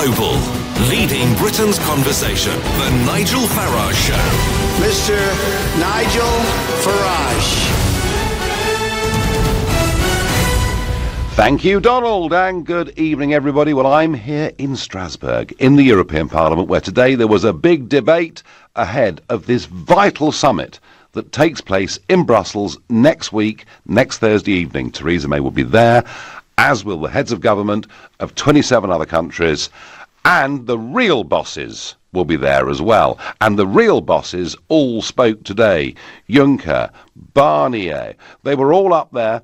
Global, leading Britain's conversation. The Nigel Farage Show. Mr. Nigel Farage. Thank you, Donald, and good evening, everybody. Well, I'm here in Strasbourg, in the European Parliament, where today there was a big debate ahead of this vital summit that takes place in Brussels next week, next Thursday evening. Theresa May will be there, as will the heads of government of 27 other countries, and the real bosses will be there as well. And the real bosses all spoke today. Juncker, Barnier, they were all up there.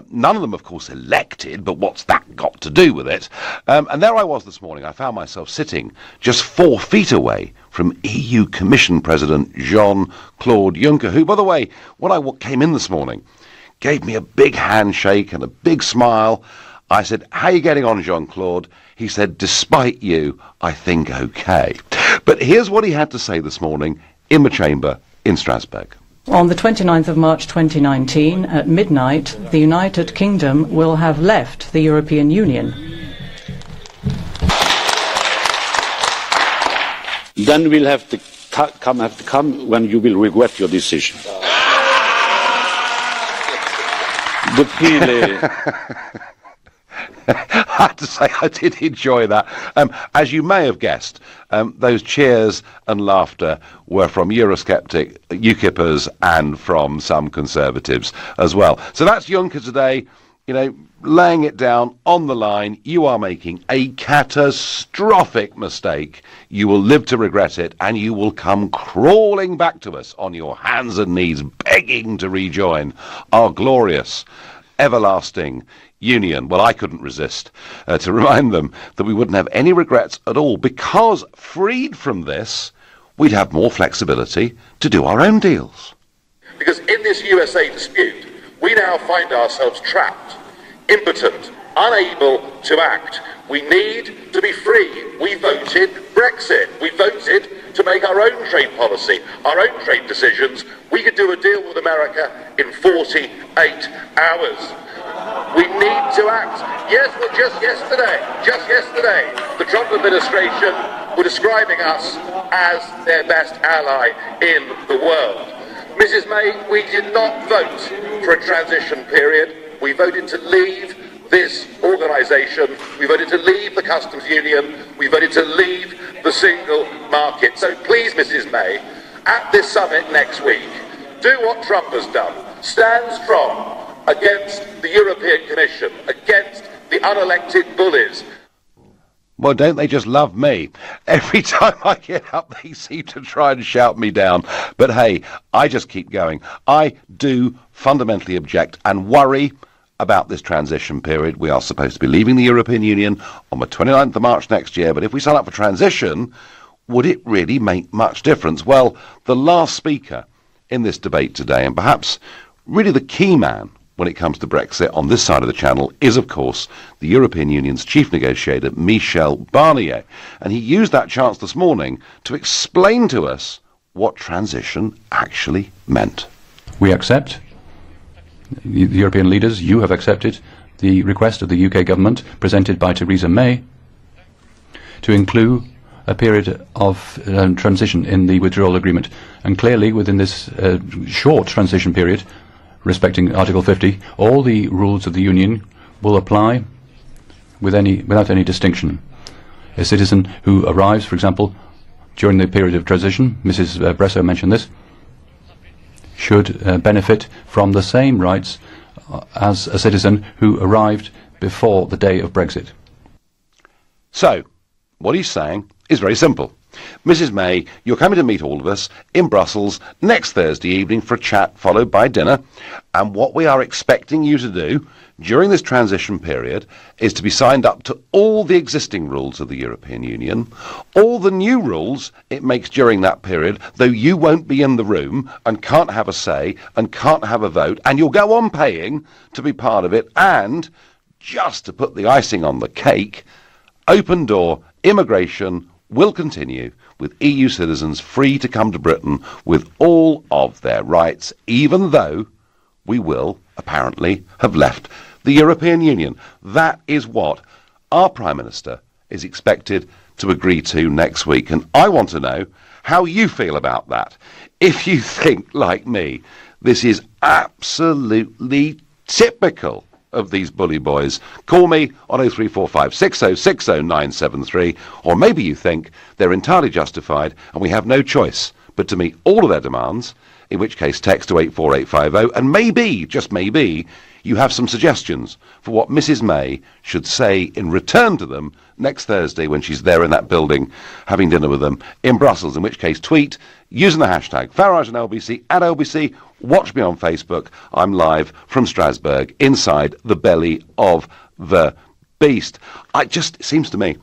None of them, of course, elected, but what's that got to do with it? And there I was this morning. I found myself sitting just 4 feet away from EU Commission President Jean-Claude Juncker, who, by the way, when I came in this morning, gave me a big handshake and a big smile. I said, "How are you getting on, Jean-Claude?" He said, "Despite you, I think okay." But here's what he had to say this morning in the chamber in Strasbourg. On the 29th of March 2019, at midnight, the United Kingdom will have left the European Union. Then we'll have to come when you will regret your decision. But really... I have to say I did enjoy that. As you may have guessed, those cheers and laughter were from Eurosceptic UKIPers and from some Conservatives as well. So that's Juncker today, laying it down on the line. You are making a catastrophic mistake. You will live to regret it, and you will come crawling back to us on your hands and knees, begging to rejoin our glorious, everlasting union. Well, I couldn't resist to remind them that we wouldn't have any regrets at all, because freed from this, we'd have more flexibility to do our own deals. Because in this USA dispute, we now find ourselves trapped, impotent, unable to act. We need to be free. We voted Brexit. We voted to make our own trade policy, our own trade decisions. We could do a deal with America in 48 hours. We need to act. Yes, well, just yesterday, the Trump administration were describing us as their best ally in the world. Mrs. May, we did not vote for a transition period. We voted to leave this organisation. We voted to leave the customs union. We voted to leave the single market. So please, Mrs. May, at this summit next week, do what Trump has done. Stand strong against the European Commission, against the unelected bullies. Well, don't they just love me? Every time I get up, they seem to try and shout me down. But hey, I just keep going. I do fundamentally object and worry about this transition period. We are supposed to be leaving the European Union on the 29th of March next year, but if we sign up for transition, would it really make much difference? Well, the last speaker in this debate today, and perhaps really the key man when it comes to Brexit on this side of the channel, is, of course, the European Union's chief negotiator, Michel Barnier. And he used that chance this morning to explain to us what transition actually meant. We accept, the European leaders, you have accepted the request of the UK government presented by Theresa May to include a period of transition in the withdrawal agreement. And clearly, within this short transition period, respecting Article 50, all the rules of the Union will apply without any distinction. A citizen who arrives, for example, during the period of transition, Mrs. Bresso mentioned this, should benefit from the same rights as a citizen who arrived before the day of Brexit. So, what he's saying is very simple. Mrs. May, you're coming to meet all of us in Brussels next Thursday evening for a chat followed by dinner, and what we are expecting you to do during this transition period is to be signed up to all the existing rules of the European Union, all the new rules it makes during that period, though you won't be in the room and can't have a say and can't have a vote, and you'll go on paying to be part of it, and, just to put the icing on the cake, open door immigration will continue, with EU citizens free to come to Britain with all of their rights, even though we will apparently have left the European Union. That is what our Prime Minister is expected to agree to next week. And I want to know how you feel about that. If you think, like me, this is absolutely typical of these bully boys, call me on 0345 6060 973, or maybe you think they're entirely justified and we have no choice but to meet all of their demands, in which case text to 84850, and maybe, just maybe, you have some suggestions for what Mrs May should say in return to them next Thursday when she's there in that building having dinner with them in Brussels, in which case tweet using the hashtag Farage and LBC at LBC. Watch me on Facebook. I'm live from Strasbourg, inside the belly of the beast. It seems to me,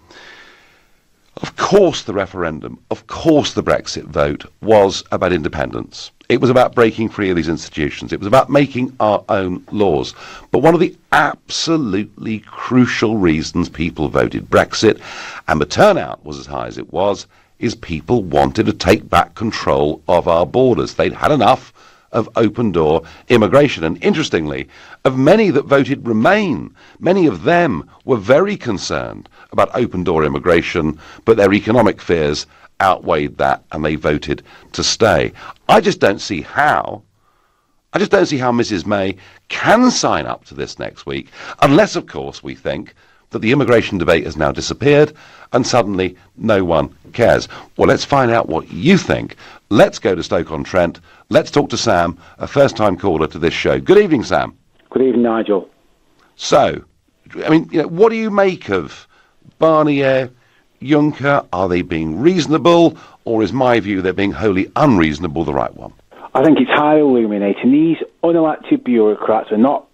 of course the referendum, of course the Brexit vote was about independence. It was about breaking free of these institutions. It was about making our own laws. But one of the absolutely crucial reasons people voted Brexit, and the turnout was as high as it was, is people wanted to take back control of our borders. They'd had enough of open-door immigration. And interestingly, of many that voted Remain, many of them were very concerned about open-door immigration, but their economic fears outweighed that and they voted to stay. I just don't see how Mrs May can sign up to this next week, unless, of course, we think that the immigration debate has now disappeared and suddenly no one cares. Well, let's find out what you think. Let's go to Stoke-on-Trent. Let's talk to Sam, a first-time caller to this show. Good evening, Sam. Good evening, Nigel. So, I mean, what do you make of Barnier, Juncker? Are they being reasonable, or is my view they're being wholly unreasonable the right one? I think it's highly illuminating. These unelected bureaucrats are not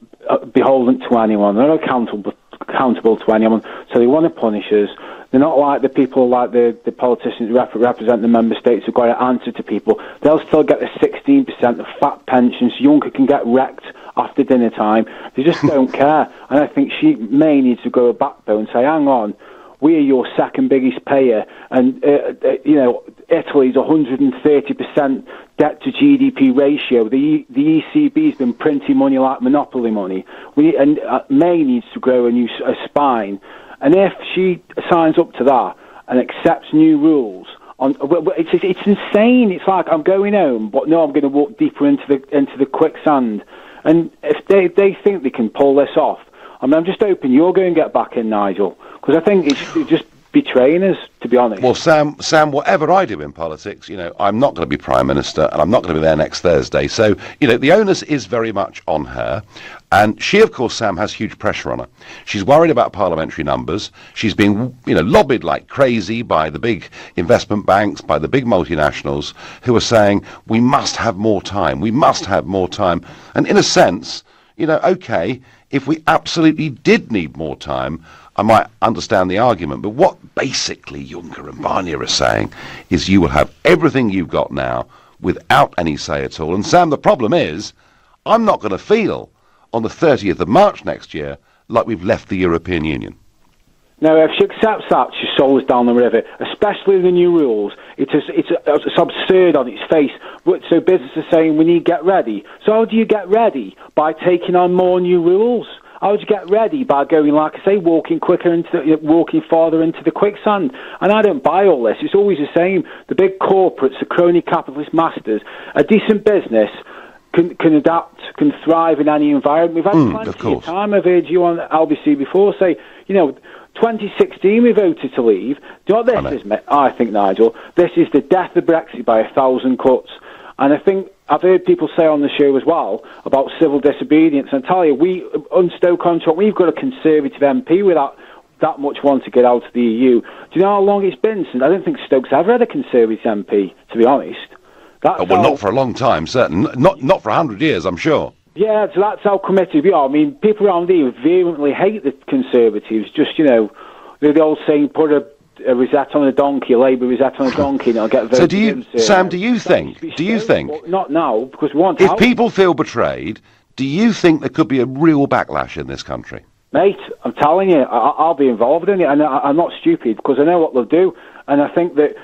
beholden to anyone. They're not accountable to anyone, so they want to punish us. They're not like the people, like the politicians who represent the member states who've got to answer to people. They'll still get the 16% of fat pensions. Juncker can get wrecked after dinner time. They just don't care. And I think May needs to grow a backbone and say, hang on, we are your second biggest payer, and Italy's 130% debt to GDP ratio. The ECB's been printing money like monopoly money. May needs to grow a spine, and if she signs up to that and accepts new rules, it's insane. It's like I'm going home, but no, I'm going to walk deeper into the quicksand. And if they think they can pull this off, I mean, I'm just hoping you're going to get back in, Nigel, because I think it's just betraying us, to be honest. Well, Sam, whatever I do in politics, I'm not going to be Prime Minister, and I'm not going to be there next Thursday. So, the onus is very much on her. And she, of course, Sam, has huge pressure on her. She's worried about parliamentary numbers. She's been, lobbied like crazy by the big investment banks, by the big multinationals, who are saying, we must have more time. We must have more time. And in a sense, okay, if we absolutely did need more time, I might understand the argument. But what basically Juncker and Barnier are saying is you will have everything you've got now without any say at all. And Sam, the problem is, I'm not going to feel on the 30th of March next year like we've left the European Union. Now, if she accepts that, she soars down the river, especially the new rules. It's absurd on its face. So business is saying we need to get ready. So how do you get ready? By taking on more new rules. How do you get ready? By going, like I say, walking farther into the quicksand. And I don't buy all this. It's always the same. The big corporates, the crony capitalist masters, a decent business can adapt, can thrive in any environment. We've had plenty of time. I've heard you on LBC before say, 2016 we voted to leave. Do you know what this is? I think, Nigel, this is the death of Brexit by 1,000 cuts. And I think I've heard people say on the show as well about civil disobedience. And I tell you, on Stoke-on-Trent, we've got a Conservative MP without that much want to get out of the EU. Do you know how long it's been since? I don't think Stoke's ever had a Conservative MP, to be honest. Not for a long time, certainly. Not for 100 years, I'm sure. Yeah, so that's how committed we are. I mean, people around here vehemently hate the Conservatives. Just, the old saying, put a rosette on a donkey, a Labour rosette on a donkey, and I'll get voted. So Sam, do you think, well, not now, because we want if people feel betrayed, do you think there could be a real backlash in this country? Mate, I'm telling you, I'll be involved in it, and I'm not stupid, because I know what they'll do, and I think that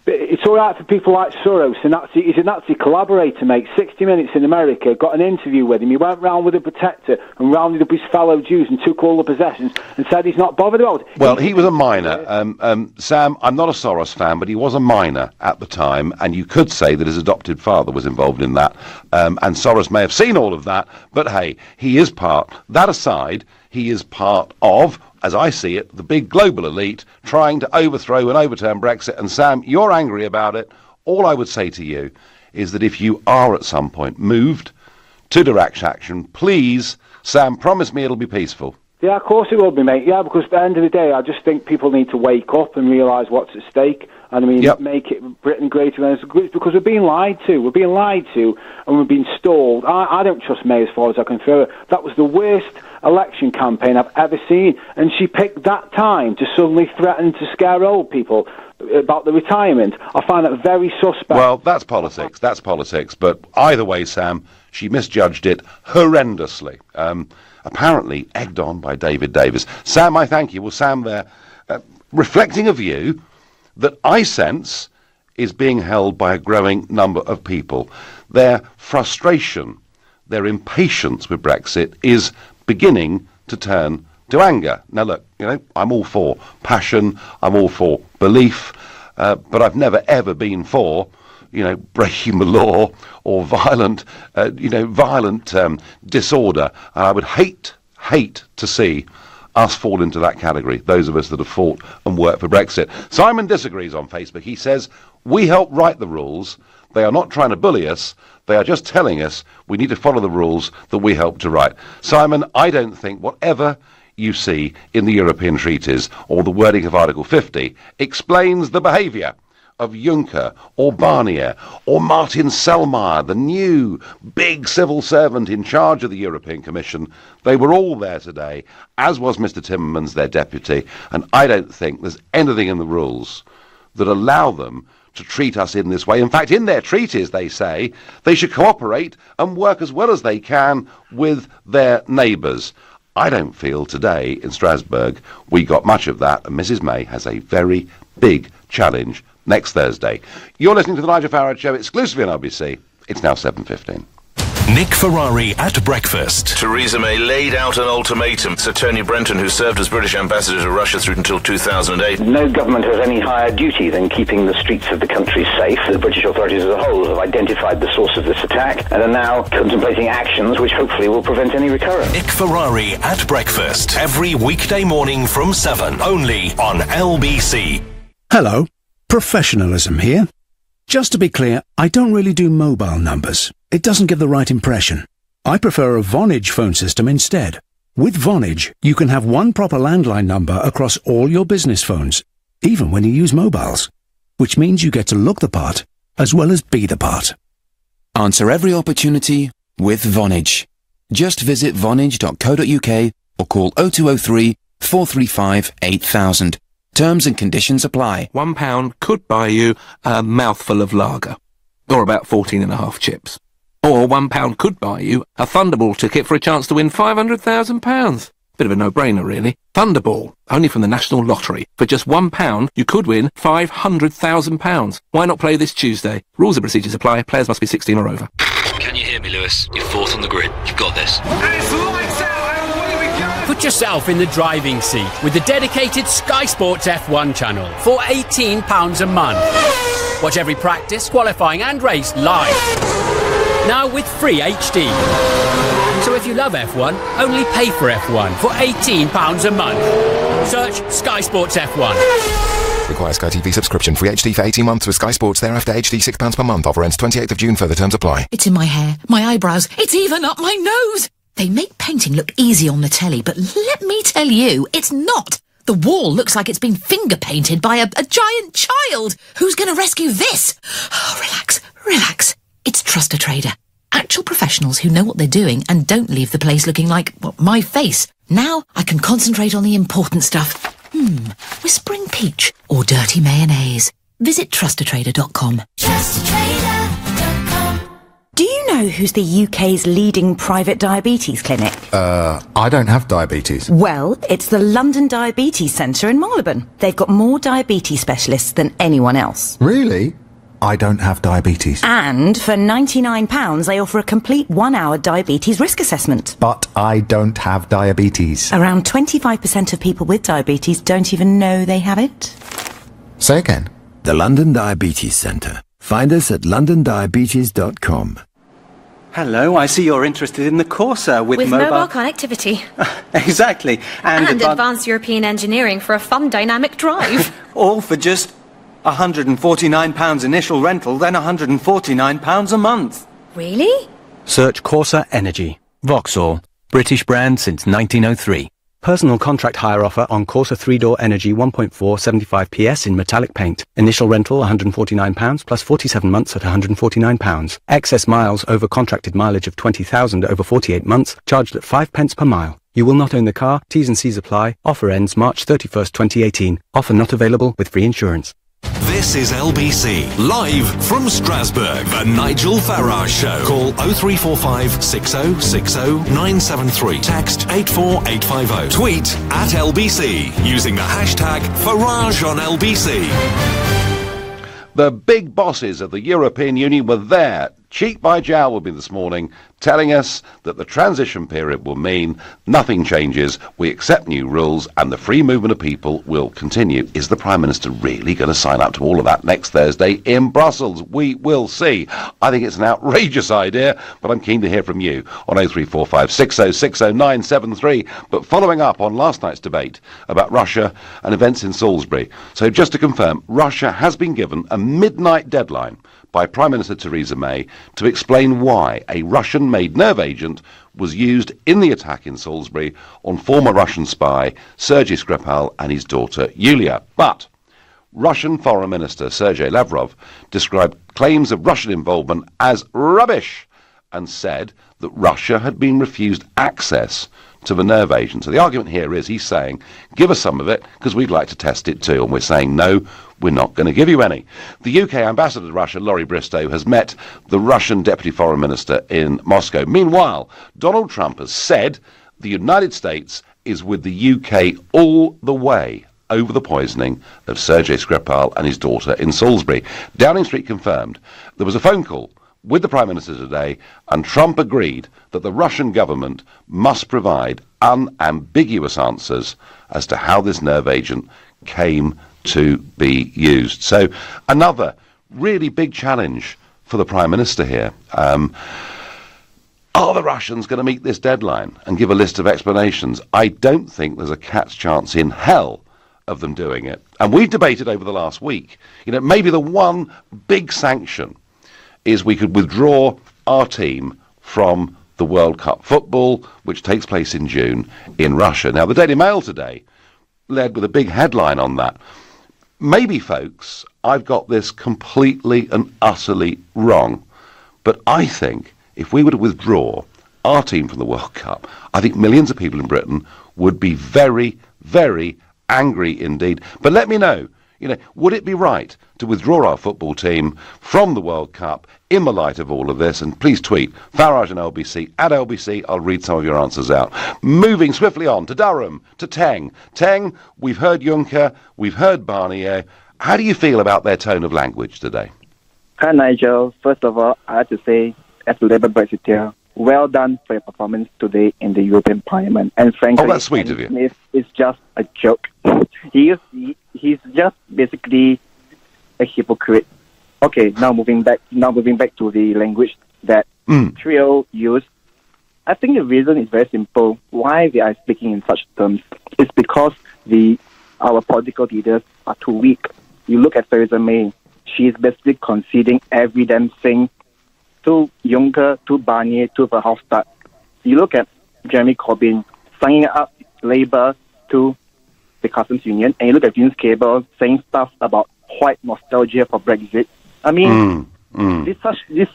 it's all right for people like Soros, he's a Nazi collaborator, mate. 60 Minutes in America got an interview with him. He went round with a protector and rounded up his fellow Jews and took all the possessions and said he's not bothered about it. Well, he was a minor. Sam, I'm not a Soros fan, but he was a minor at the time, and you could say that his adopted father was involved in that. And Soros may have seen all of that, but hey, he is part. That aside, he is part of, as I see it, the big global elite trying to overthrow and overturn Brexit. And Sam, you're angry about it. All I would say to you is that if you are at some point moved to direct action, please, Sam, promise me it'll be peaceful. Yeah, of course it will be, mate. Yeah, because at the end of the day, I just think people need to wake up and realise what's at stake. And I mean, make it Britain greater than it's because we're being lied to. We're being lied to, and we're being stalled. I don't trust May as far as I can throw it. That was the worst election campaign I've ever seen, and she picked that time to suddenly threaten to scare old people about the retirement. I find that very suspect. Well, that's politics. That's politics. But either way, Sam, she misjudged it horrendously. Apparently egged on by David Davis. Sam, I thank you. Well, Sam there, reflecting a view that I sense is being held by a growing number of people. Their frustration, their impatience with Brexit is beginning to turn to anger. Now look, I'm all for passion, I'm all for belief, but I've never ever been for, breaking the law or violent disorder. And I would hate to see us fall into that category, those of us that have fought and worked for Brexit. Simon disagrees on Facebook. He says, we help write the rules. They are not trying to bully us. They are just telling us we need to follow the rules that we helped to write. Simon, I don't think whatever you see in the European treaties or the wording of Article 50 explains the behaviour of Juncker or Barnier or Martin Selmayr, the new big civil servant in charge of the European Commission. They were all there today, as was Mr. Timmermans, their deputy, and I don't think there's anything in the rules that allow them to treat us in this way. In fact, in their treaties, they say they should cooperate and work as well as they can with their neighbours. I don't feel today in Strasbourg we got much of that, and Mrs May has a very big challenge next Thursday. You're listening to the Nigel Farage Show exclusively on LBC. It's now 7:15. Nick Ferrari at breakfast. Theresa May laid out an ultimatum to Tony Brenton, who served as British ambassador to Russia through until 2008. No government has any higher duty than keeping the streets of the country safe. The British authorities as a whole have identified the source of this attack and are now contemplating actions which hopefully will prevent any recurrence. Nick Ferrari at breakfast. Every weekday morning from 7, only on LBC. Hello, professionalism here. Just to be clear, I don't really do mobile numbers. It doesn't give the right impression. I prefer a Vonage phone system instead. With Vonage, you can have one proper landline number across all your business phones, even when you use mobiles, which means you get to look the part as well as be the part. Answer every opportunity with Vonage. Just visit vonage.co.uk or call 0203 435 8000. Terms and conditions apply. £1 could buy you a mouthful of lager, or about 14.5 chips. Or £1 could buy you a Thunderball ticket for a chance to win £500,000. Bit of a no-brainer, really. Thunderball, only from the National Lottery. For just £1, you could win £500,000. Why not play this Tuesday? Rules and procedures apply. Players must be 16 or over. Can you hear me, Lewis? You're fourth on the grid. You've got this. Put yourself in the driving seat with the dedicated Sky Sports F1 channel for £18 a month. Watch every practice, qualifying and race live. Now with free HD. So if you love F1, only pay for F1 for £18 a month. Search Sky Sports F1. Require Sky TV subscription. Free HD for 18 months with Sky Sports. Thereafter HD £6 per month. Offer ends 28th of June. Further terms apply. It's in my hair, my eyebrows. It's even up my nose. They make painting look easy on the telly, but let me tell you, it's not. The wall looks like it's been finger painted by a giant child. Who's going to rescue this? Oh, relax. It's Trust a Trader. Actual professionals who know what they're doing and don't leave the place looking like, my face. Now I can concentrate on the important stuff. Whispering peach or dirty mayonnaise. Visit trustatrader.com. Do you know who's the UK's leading private diabetes clinic? I don't have diabetes. Well, it's the London Diabetes Centre in Marylebone. They've got more diabetes specialists than anyone else. Really? I don't have diabetes. And for £99, they offer a complete 1-hour diabetes risk assessment. But I don't have diabetes. Around 25% of people with diabetes don't even know they have it. Say again. The London Diabetes Centre. Find us at londondiabetes.com. Hello, I see you're interested in the Corsa with mobile connectivity. Exactly. And advanced European engineering for a fun dynamic drive. All for just £149 initial rental, then £149 a month. Really? Search Corsa Energy. Vauxhall. British brand since 1903. Personal contract hire offer on Corsa 3-door Energy 1.4 75 PS in metallic paint. Initial rental £149 plus 47 months at £149. Excess miles over contracted mileage of 20,000 over 48 months, charged at 5 pence per mile. You will not own the car. T's and C's apply. Offer ends March 31st, 2018. Offer not available with free insurance. This is LBC, live from Strasbourg, the Nigel Farage Show. Call 0345 6060 973. Text 84850. Tweet at LBC using the hashtag Farage on LBC. The big bosses of the European Union were there, cheek by jowl with me this morning, telling us that the transition period will mean nothing changes, we accept new rules, and the free movement of people will continue. Is the Prime Minister really going to sign up to all of that next Thursday in Brussels? We will see. I think it's an outrageous idea, but I'm keen to hear from you on 0345 6060 973. But following up on last night's debate about Russia and events in Salisbury. So just to confirm, Russia has been given a midnight deadline by Prime Minister Theresa May to explain why a Russian-made nerve agent was used in the attack in Salisbury on former Russian spy Sergei Skripal and his daughter Yulia. But Russian Foreign Minister Sergei Lavrov described claims of Russian involvement as rubbish and said that Russia had been refused access to the nerve agent. So the argument here is he's saying, give us some of it because we'd like to test it too. And we're saying, no, we're not going to give you any. The UK ambassador to Russia, Laurie Bristow, has met the Russian Deputy Foreign Minister in Moscow. Meanwhile, Donald Trump has said the United States is with the UK all the way over the poisoning of Sergei Skripal and his daughter in Salisbury. Downing Street confirmed there was a phone call with the Prime Minister today, and Trump agreed that the Russian government must provide unambiguous answers as to how this nerve agent came to be used. So another really big challenge for the Prime Minister here. Are the Russians going to meet this deadline and give a list of explanations? I don't think there's a cat's chance in hell of them doing it. And we've debated over the last week, maybe the one big sanction is we could withdraw our team from the World Cup football, which takes place in June in Russia. Now, the Daily Mail today led with a big headline on that. Maybe, folks, I've got this completely and utterly wrong, but I think if we were to withdraw our team from the World Cup, I think millions of people in Britain would be very, very angry indeed. But let me know, would it be right to withdraw our football team from the World Cup in the light of all of this? And please tweet Farage and LBC at LBC. I'll read some of your answers out. Moving swiftly on to Durham, to Teng. Teng, we've heard Juncker, we've heard Barnier. How do you feel about their tone of language today? Hi, Nigel. First of all, I have to say, as a Labour Brexiteer, well done for your performance today in the European Parliament. And frankly, that's sweet of you. Smith is just a joke. He's just basically a hypocrite. Okay, now moving back to the language that Trio used. I think the reason is very simple. Why they are speaking in such terms is because our political leaders are too weak. You look at Theresa May; she is basically conceding every damn thing to Juncker, to Barnier, to Verhofstadt. You look at Jeremy Corbyn signing up Labour to the customs union, and you look at Vince Cable saying stuff about white nostalgia for Brexit. I mean, this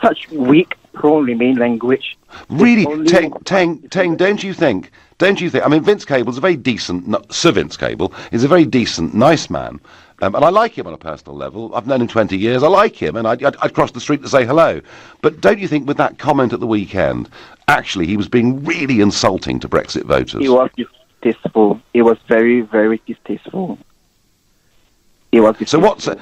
such weak pro-Remain language. Really, Teng, don't you think? I mean, Vince Cable's a very decent, Sir Vince Cable is a very decent, nice man. And I like him on a personal level. I've known him 20 years. I like him, and I'd cross the street to say hello. But don't you think with that comment at the weekend, actually he was being really insulting to Brexit voters? It was distasteful. It was very, very distasteful. It was distasteful.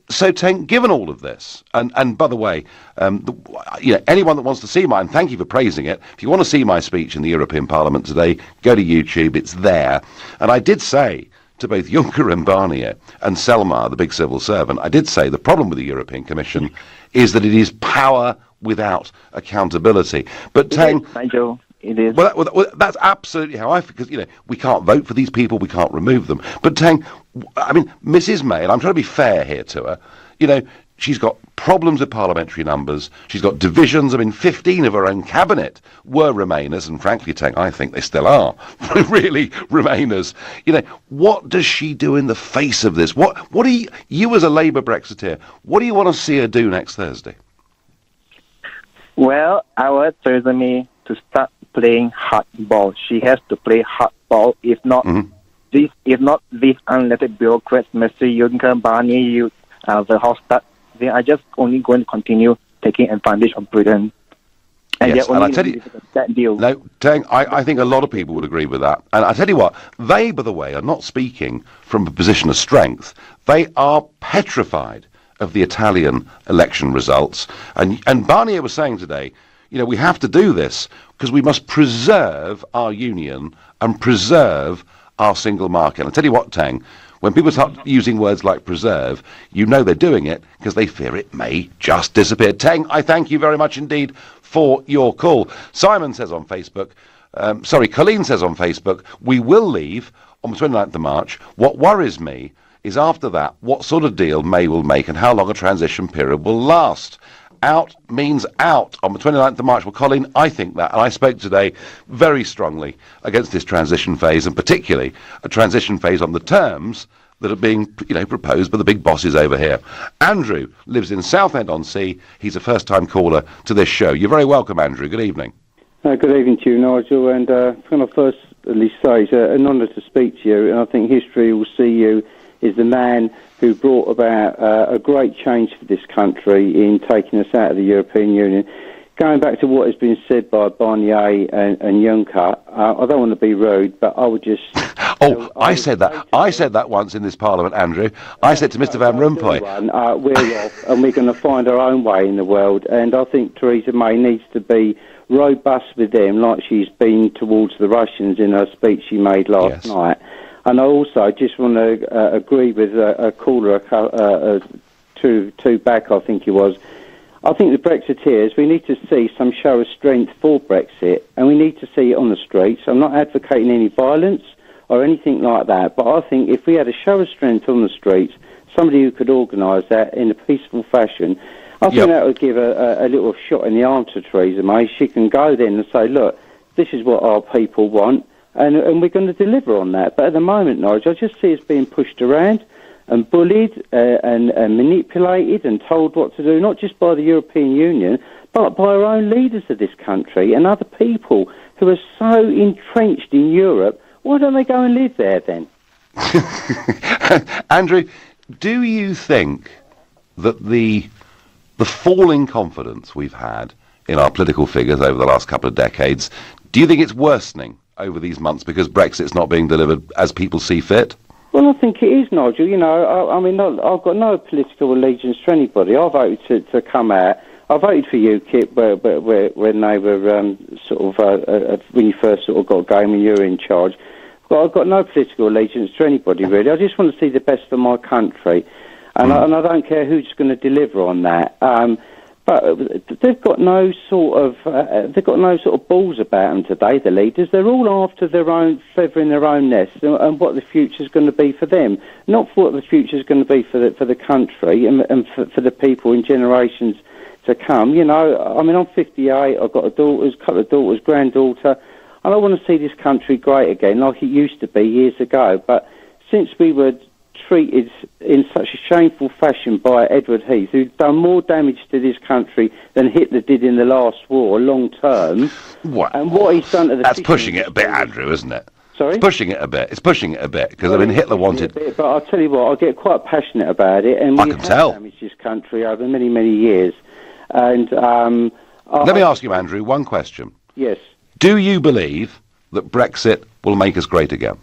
So Tank, given all of this, and by the way, anyone that wants to see mine, thank you for praising it. If you want to see my speech in the European Parliament today, go to YouTube. It's there. And I did say to both Juncker and Barnier and Selmayr, the big civil servant, I did say the problem with the European Commission is that it is power without accountability. But Tang, Nigel, it is. Well, that's absolutely how I feel, because, we can't vote for these people, we can't remove them. But Tang, I mean, Mrs May, and I'm trying to be fair here to her, she's got problems with parliamentary numbers. She's got divisions. I mean, 15 of her own cabinet were Remainers, and frankly, Tang, I think they still are really Remainers. What does she do in the face of this? What do you as a Labour Brexiteer, what do you want to see her do next Thursday? Well, I want Theresa May to start playing hardball. She has to play hardball. If not, these unelected bureaucrats, Mr. Juncker, Barnier, Verhofstadt, they are just only going to continue taking advantage of Britain. And yes, and I tell you, that deal. No, Tang, I think a lot of people would agree with that. And I tell you what, they, by the way, are not speaking from a position of strength. They are petrified of the Italian election results. And Barnier was saying today, we have to do this because we must preserve our union and preserve our single market. And I tell you what, Tang, when people start using words like preserve, they're doing it because they fear it may just disappear. Tang, I thank you very much indeed for your call. Simon says on Facebook, Colleen says on Facebook, we will leave on the 29th of March. What worries me is after that, what sort of deal May will make and how long a transition period will last. Out means out on the 29th of March. Well, Colleen, I think that, and I spoke today very strongly against this transition phase, and particularly a transition phase on the terms that are being, proposed by the big bosses over here. Andrew lives in Southend-on-Sea. He's a first-time caller to this show. You're very welcome, Andrew. Good evening. Good evening to you, Nigel. And can I first at least say it's an honour to speak to you, and I think history will see you as the man who brought about a great change for this country in taking us out of the European Union. Going back to what has been said by Barnier and Juncker, I don't want to be rude, but I would just... I said that once in this Parliament, Andrew. I said to Mr Van Rompuy... we're off, and we're going to find our own way in the world, and I think Theresa May needs to be robust with them, like she's been towards the Russians in her speech she made last night. And I also just want to agree with a caller two back, I think it was. I think the Brexiteers, we need to see some show of strength for Brexit, and we need to see it on the streets. I'm not advocating any violence or anything like that, but I think if we had a show of strength on the streets, somebody who could organise that in a peaceful fashion, I think that would give a little shot in the arm to Theresa May. She can go then and say, look, this is what our people want, and we're going to deliver on that. But at the moment, Nigel, I just see us being pushed around and bullied and manipulated and told what to do, not just by the European Union, but by our own leaders of this country and other people who are so entrenched in Europe. Why don't they go and live there then? Andrew, do you think that the falling confidence we've had in our political figures over the last couple of decades, do you think it's worsening over these months because Brexit's not being delivered as people see fit? Well, I think it is, Nigel. I mean, I've got no political allegiance to anybody. I voted to come out. I voted for UKIP when they were when you first sort of got going, when you were in charge. But I've got no political allegiance to anybody, really. I just want to see the best for my country, and I don't care who's going to deliver on that. But they've got no sort of balls about them today. The leaders, they're all after their own feather in their own nest, and what the future's going to be for them, not for what the future's going to be for the country and for the people in generations to come. I mean, I'm 58. I've got couple of daughters, granddaughter, and I want to see this country great again, like it used to be years ago. But since we were treated in such a shameful fashion by Edward Heath, who's done more damage to this country than Hitler did in the last war, long term. What? And what he's done to the... That's pushing it a bit, Andrew, isn't it? Sorry? It's pushing it a bit. Because, I mean, Hitler wanted... But I'll tell you what, I get quite passionate about it, and we have damaged this country over many, many years. And let me ask you, Andrew, one question. Yes. Do you believe that Brexit will make us great again?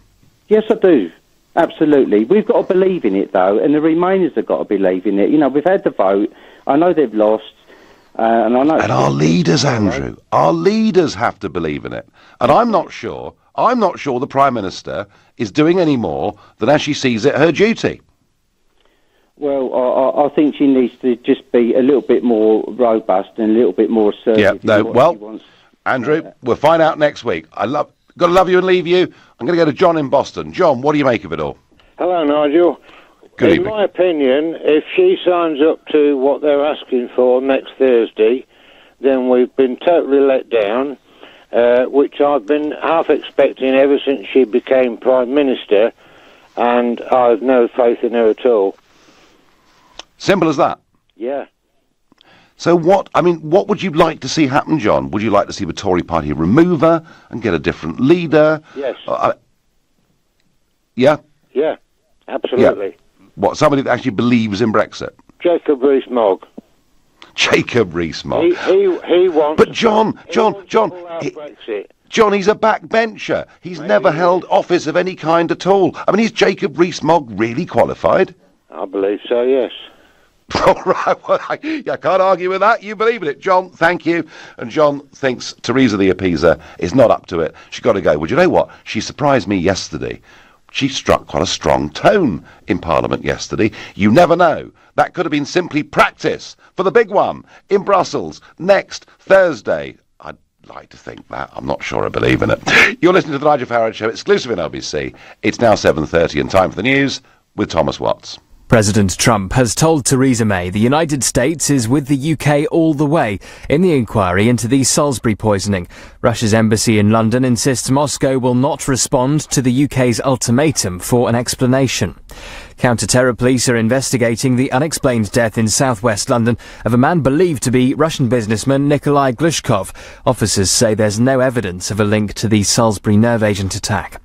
Yes, I do. Absolutely. We've got to believe in it, though, and the Remainers have got to believe in it. You know, we've had the vote. I know they've lost. And I know... And our leaders, Andrew, our leaders have to believe in it. And I'm not sure the Prime Minister is doing any more than, as she sees it, her duty. Well, I think she needs to just be a little bit more robust and a little bit more assertive. Yeah, no, well, Andrew, we'll find out next week. Got to love you and leave you. I'm going to go to John in Boston. John, what do you make of it all? Hello, Nigel. Good evening. In my opinion, if she signs up to what they're asking for next Thursday, then we've been totally let down, which I've been half expecting ever since she became Prime Minister, and I've no faith in her at all. Simple as that? Yeah. So what would you like to see happen, John? Would you like to see the Tory party remove her and get a different leader? Yes. Yeah? Yeah, absolutely. Yeah. What, somebody that actually believes in Brexit? Jacob Rees-Mogg. Jacob Rees-Mogg. He wants... But John, Brexit. John, he's a backbencher. He's never held office of any kind at all. I mean, is Jacob Rees-Mogg really qualified? I believe so, yes. All right, well, I can't argue with that. You believe in it. John, thank you. And John thinks Theresa the Appeaser is not up to it. She's got to go. Well, you know what? She surprised me yesterday. She struck quite a strong tone in Parliament yesterday. You never know. That could have been simply practice for the big one in Brussels next Thursday. I'd like to think that. I'm not sure I believe in it. You're listening to the Nigel Farage Show, exclusive in LBC. It's now 7:30 and time for the news with Thomas Watts. President Trump has told Theresa May the United States is with the UK all the way in the inquiry into the Salisbury poisoning. Russia's embassy in London insists Moscow will not respond to the UK's ultimatum for an explanation. Counter-terror police are investigating the unexplained death in southwest London of a man believed to be Russian businessman Nikolai Glushkov. Officers say there's no evidence of a link to the Salisbury nerve agent attack.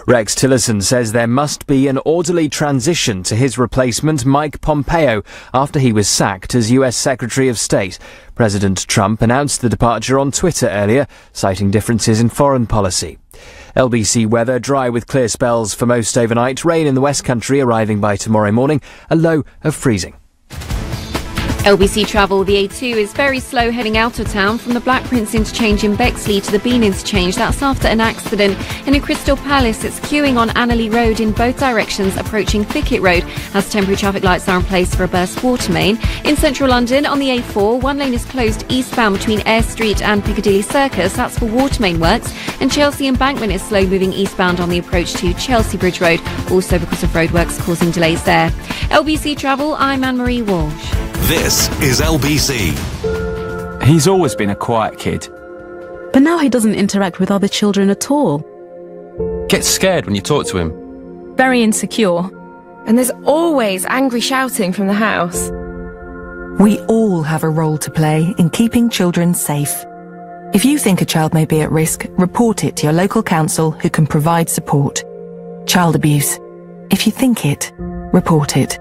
Rex Tillerson says there must be an orderly transition to his replacement, Mike Pompeo, after he was sacked as US Secretary of State. President Trump announced the departure on Twitter earlier, citing differences in foreign policy. LBC weather, dry with clear spells for most overnight. Rain in the West Country arriving by tomorrow morning, a low of freezing. LBC Travel, the A2 is very slow heading out of town from the Black Prince interchange in Bexley to the Bean interchange. That's after an accident. And in Crystal Palace, it's queuing on Annerley Road in both directions approaching Thicket Road as temporary traffic lights are in place for a burst water main. In central London, on the A4, one lane is closed eastbound between Eyre Street and Piccadilly Circus. That's for water main works. And Chelsea Embankment is slow moving eastbound on the approach to Chelsea Bridge Road, also because of roadworks causing delays there. LBC Travel, I'm Anne-Marie Walsh. This is LBC. He's always been a quiet kid. But now he doesn't interact with other children at all. Gets scared when you talk to him. Very insecure. And there's always angry shouting from the house. We all have a role to play in keeping children safe. If you think a child may be at risk, report it to your local council who can provide support. Child abuse. If you think it, report it.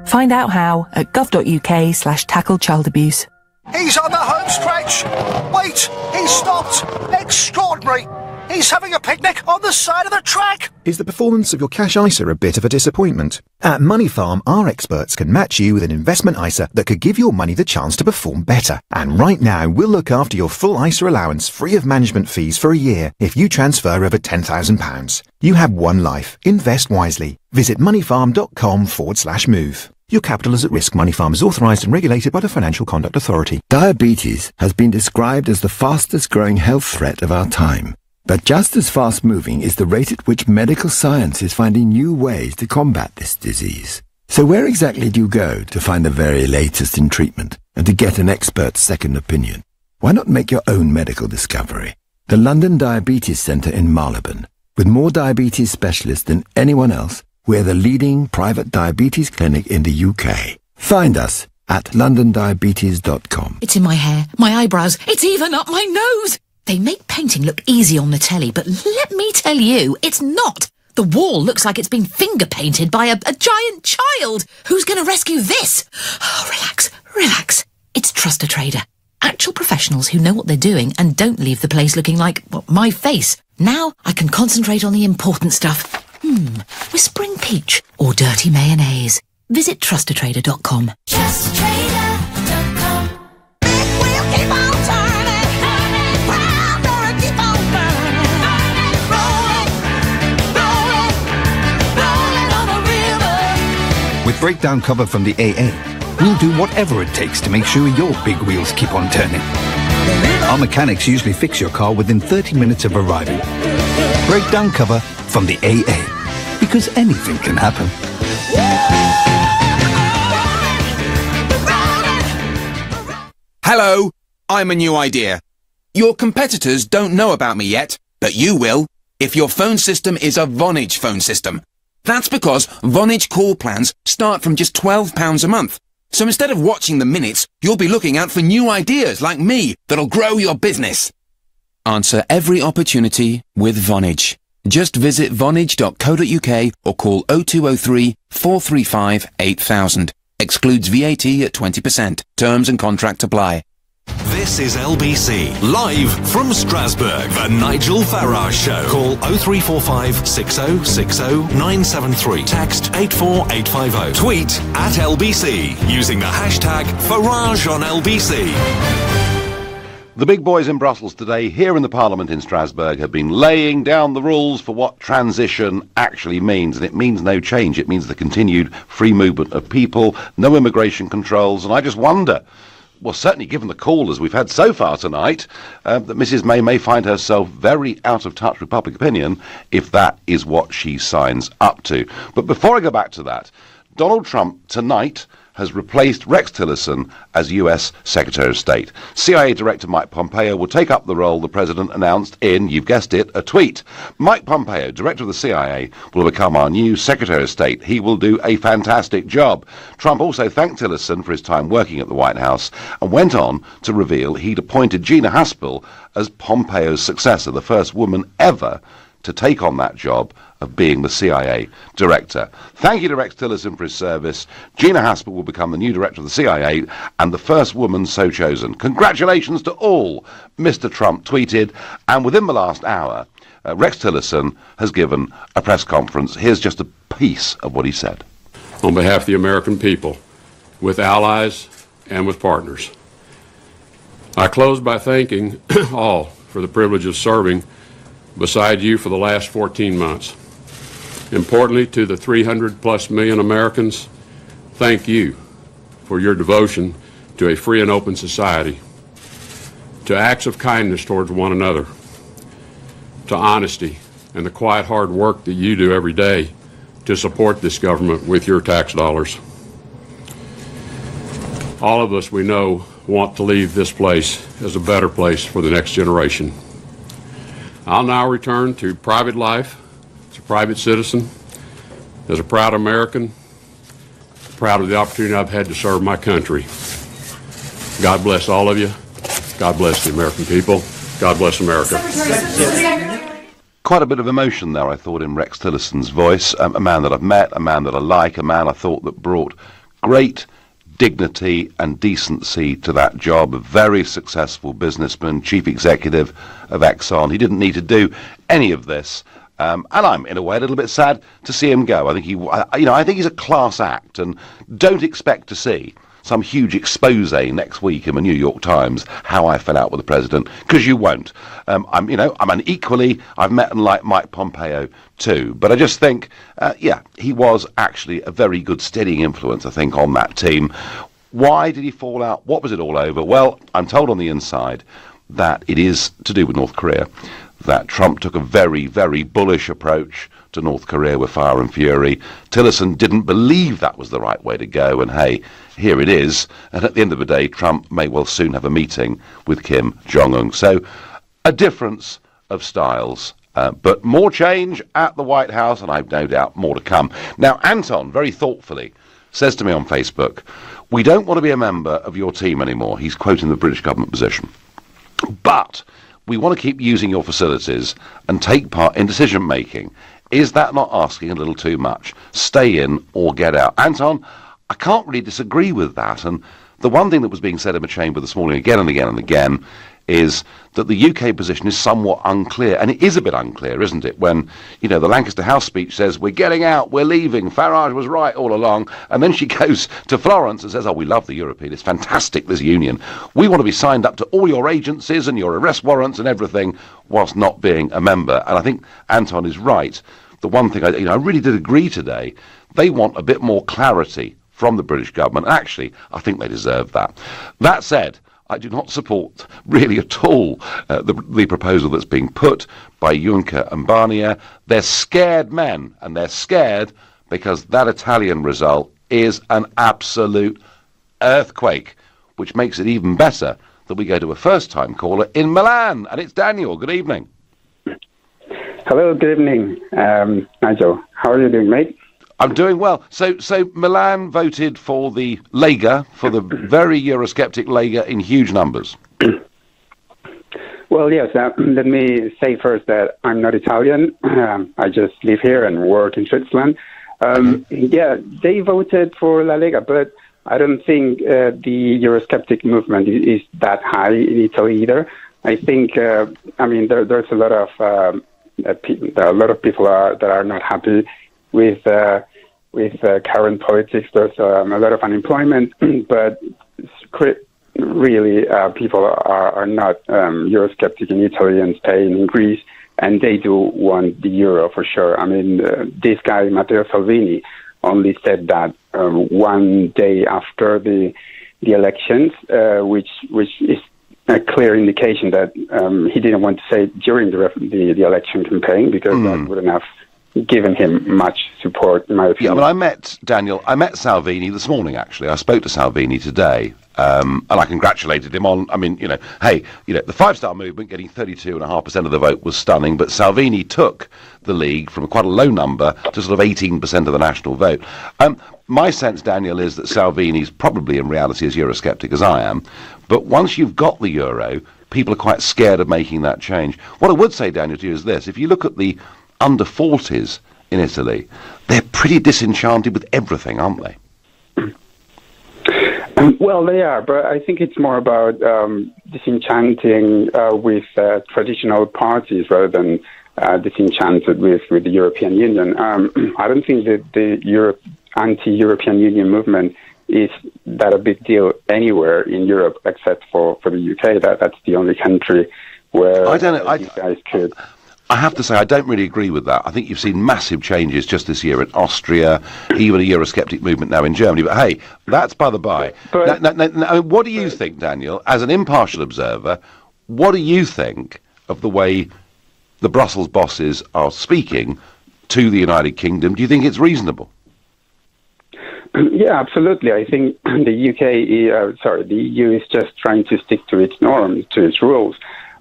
Find out how at gov.uk/tackle-child-abuse. He's on the home stretch. Wait, he's stopped. Extraordinary. He's having a picnic on the side of the track. Is the performance of your cash ISA a bit of a disappointment? At Money Farm, our experts can match you with an investment ISA that could give your money the chance to perform better. And right now, we'll look after your full ISA allowance free of management fees for a year if you transfer over £10,000. You have one life. Invest wisely. Visit moneyfarm.com/move. Your capital is at risk. Money Farm is authorised and regulated by the Financial Conduct Authority. Diabetes has been described as the fastest growing health threat of our time. But just as fast-moving is the rate at which medical science is finding new ways to combat this disease. So where exactly do you go to find the very latest in treatment and to get an expert's second opinion? Why not make your own medical discovery? The London Diabetes Centre in Marylebone. With more diabetes specialists than anyone else, we're the leading private diabetes clinic in the UK. Find us at londondiabetes.com. It's in my hair, my eyebrows, it's even up my nose. They make painting look easy on the telly, but let me tell you, it's not. The wall looks like it's been finger painted by a giant child. Who's going to rescue this? Oh, relax. It's Trust a Trader. Actual professionals who know what they're doing and don't leave the place looking like, well, my face. Now I can concentrate on the important stuff. Whispering peach or dirty mayonnaise. Visit trustatrader.com. TrustTrader.com. We'll keep on turning, prouder, keep on burning, rolling on the river. With breakdown cover from the AA, we'll do whatever it takes to make sure your big wheels keep on turning. Our mechanics usually fix your car within 30 minutes of arriving. Breakdown cover from the AA, because anything can happen. Hello, I'm a new idea. Your competitors don't know about me yet, but you will if your phone system is a Vonage phone system. That's because Vonage call plans start from just £12 a month. So instead of watching the minutes, you'll be looking out for new ideas like me that'll grow your business. Answer every opportunity with Vonage. Just visit vonage.co.uk or call 0203 435 8000. Excludes VAT at 20%. Terms and contract apply. This is LBC, live from Strasbourg, the Nigel Farage Show. Call 0345 6060 973. Text 84850. Tweet at LBC using the hashtag Farage on LBC. The big boys in Brussels today, here in the Parliament in Strasbourg, have been laying down the rules for what transition actually means. And it means no change. It means the continued free movement of people, no immigration controls. And I just wonder, well, certainly given the callers we've had so far tonight, that Mrs May find herself very out of touch with public opinion if that is what she signs up to. But before I go back to that, Donald Trump tonight has replaced Rex Tillerson as US Secretary of State. CIA Director Mike Pompeo will take up the role the president announced in, you've guessed it, a tweet. Mike Pompeo, Director of the CIA, will become our new Secretary of State. He will do a fantastic job. Trump also thanked Tillerson for his time working at the White House and went on to reveal he'd appointed Gina Haspel as Pompeo's successor, the first woman ever to take on that job of being the CIA director. Thank you to Rex Tillerson for his service. Gina Haspel will become the new director of the CIA and the first woman so chosen. Congratulations to all, Mr. Trump tweeted. And within the last hour, Rex Tillerson has given a press conference. Here's just a piece of what he said. On behalf of the American people, with allies and with partners, I close by thanking all for the privilege of serving beside you for the last 14 months. Importantly, to the 300+ million Americans, thank you for your devotion to a free and open society, to acts of kindness towards one another, to honesty and the quiet hard work that you do every day to support this government with your tax dollars. All of us, we know, want to leave this place as a better place for the next generation. I'll now return to private life as a private citizen, as a proud American, proud of the opportunity I've had to serve my country. God bless all of you. God bless the American people. God bless America. Quite a bit of emotion there, I thought, in Rex Tillerson's voice. A man that I've met, a man that I like, a man I thought that brought great dignity and decency to that job. A very successful businessman, chief executive of Exxon. He didn't need to do any of this. And I'm, in a way, a little bit sad to see him go. I think I think he's a class act, and don't expect to see some huge expose next week in the New York Times how I fell out with the president, because you won't. I'm an equally, I've met and liked Mike Pompeo too, but I just think, he was actually a very good steadying influence, I think, on that team. Why did he fall out? What was it all over? Well, I'm told on the inside that it is to do with North Korea, that Trump took a very, very bullish approach to North Korea with fire and fury. Tillerson didn't believe that was the right way to go, and hey, here it is. And at the end of the day, Trump may well soon have a meeting with Kim Jong-un. So a difference of styles, but more change at the White House, and I've no doubt more to come. Now, Anton, very thoughtfully, says to me on Facebook, we don't want to be a member of your team anymore. He's quoting the British government position. But we want to keep using your facilities and take part in decision making. Is that not asking a little too much? Stay in or get out. Anton, I can't really disagree with that. And the one thing that was being said in the chamber this morning again and again and again is that the UK position is somewhat unclear. And it is a bit unclear, isn't it? When, you know, the Lancaster House speech says, we're getting out, we're leaving, Farage was right all along. And then she goes to Florence and says, oh, we love the European, it's fantastic, this union. We want to be signed up to all your agencies and your arrest warrants and everything whilst not being a member. And I think Anton is right. The one thing, I really did agree today, they want a bit more clarity from the British government. And actually, I think they deserve that. That said, I do not support really at all the proposal that's being put by Juncker and Barnier. They're scared men, and they're scared because that Italian result is an absolute earthquake, which makes it even better that we go to a first-time caller in Milan, and it's Daniel. Good evening. Hello, good evening, Nigel. How are you doing, mate? I'm doing well. So Milan voted for the Lega, for the very Eurosceptic Lega, in huge numbers. Well, yes. Let me say first that I'm not Italian. I just live here and work in Switzerland. Yeah, they voted for La Lega, but I don't think the Eurosceptic movement is that high in Italy either. I think, there's a lot of people that are not happy with current politics. There's a lot of unemployment, but really people are not Eurosceptic in Italy and Spain and Greece, and they do want the euro for sure. I mean, this guy, Matteo Salvini, only said that one day after the elections, which is a clear indication that he didn't want to say it during the election campaign, because that wouldn't have given him much support, in my opinion. Yeah, but I met Salvini this morning, actually. I spoke to Salvini today, and I congratulated him on, the five-star movement getting 32.5% of the vote was stunning, but Salvini took the League from quite a low number to sort of 18% of the national vote. My sense, Daniel, is that Salvini's probably in reality as Eurosceptic as I am, but once you've got the euro, people are quite scared of making that change. What I would say, Daniel, to you is this. If you look at the under 40s in Italy, they're pretty disenchanted with everything, aren't they? Well, they are, but I think it's more about disenchanting with traditional parties rather than disenchanted with the European Union. I don't think that the anti-European Union movement is that a big deal anywhere in Europe except for the UK. That's the only country where you guys could... I have to say, I don't really agree with that. I think you've seen massive changes just this year in Austria, even a Eurosceptic movement now in Germany. But hey, that's by the by. Now, what do you think, Daniel, as an impartial observer, what do you think of the way the Brussels bosses are speaking to the United Kingdom? Do you think it's reasonable? Yeah, absolutely. I think the EU is just trying to stick to its norms, to its rules.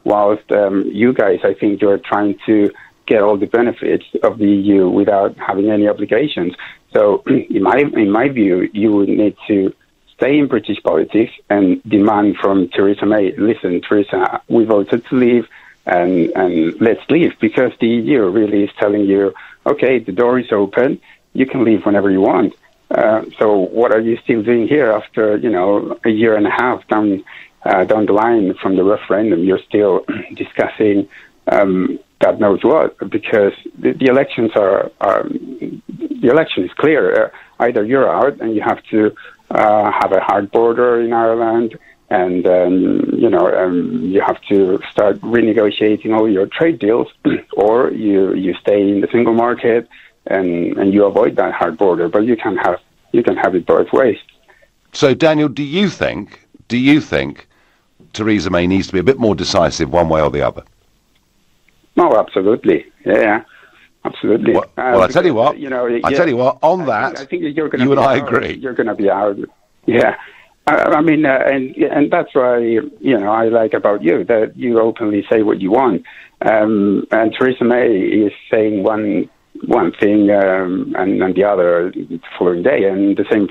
Whilst you guys, I think you're trying to get all the benefits of the EU without having any obligations. So, in my view, you would need to stay in British politics and demand from Theresa May, listen, Theresa, we voted to leave, and let's leave, because the EU really is telling you, okay, the door is open, you can leave whenever you want. So what are you still doing here after, a year and a half down the line from the referendum? You're still discussing God knows what, because the elections the election is clear. Either you're out and you have to have a hard border in Ireland, and you have to start renegotiating all your trade deals, or you stay in the single market and you avoid that hard border. But you can have it both ways. So, Daniel, do you think Theresa May needs to be a bit more decisive one way or the other? No, absolutely. Yeah, absolutely. Well, I tell you what. On that, I think you and I agree. You're going to be out. Yeah, and that's why I like about you that you openly say what you want. And Theresa May is saying one thing and the other the following day, and the same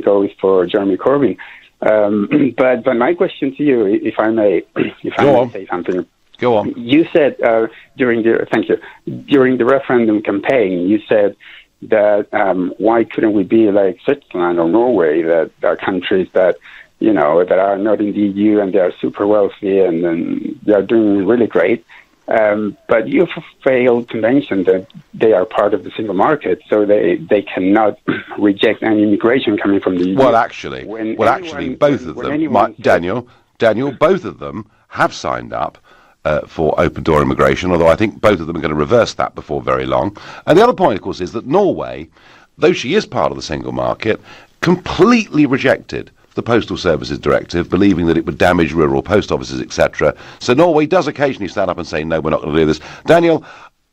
goes for Jeremy Corbyn. But my question to you, if I may, say something. Go on. You said during the referendum campaign, you said that why couldn't we be like Switzerland or Norway, that are countries that that are not in the EU and they are super wealthy and they are doing really great. But you failed to mention that they are part of the single market, so they cannot reject any immigration coming from the EU. Well, actually, both of them, Daniel, both of them have signed up for open door immigration, although I think both of them are going to reverse that before very long. And the other point, of course, is that Norway, though she is part of the single market, completely rejected the Postal Services Directive, believing that it would damage rural post offices, etc. So Norway does occasionally stand up and say, no, we're not going to do this. Daniel,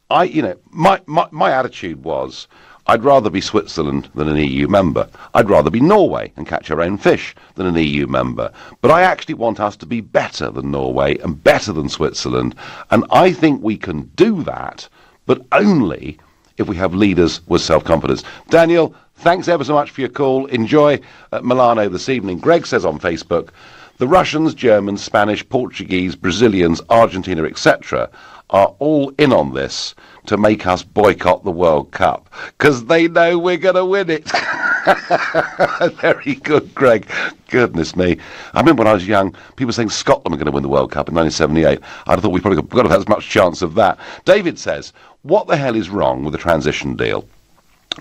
my attitude was, I'd rather be Switzerland than an EU member. I'd rather be Norway and catch our own fish than an EU member. But I actually want us to be better than Norway and better than Switzerland. And I think we can do that, but only if we have leaders with self-confidence. Daniel, thanks ever so much for your call. Enjoy Milano this evening. Greg says on Facebook, the Russians, Germans, Spanish, Portuguese, Brazilians, Argentina, etc. are all in on this to make us boycott the World Cup because they know we're going to win it. Very good, Greg. Goodness me. I remember when I was young, people saying Scotland were going to win the World Cup in 1978. I thought we probably got to have as much chance of that. David says, what the hell is wrong with the transition deal?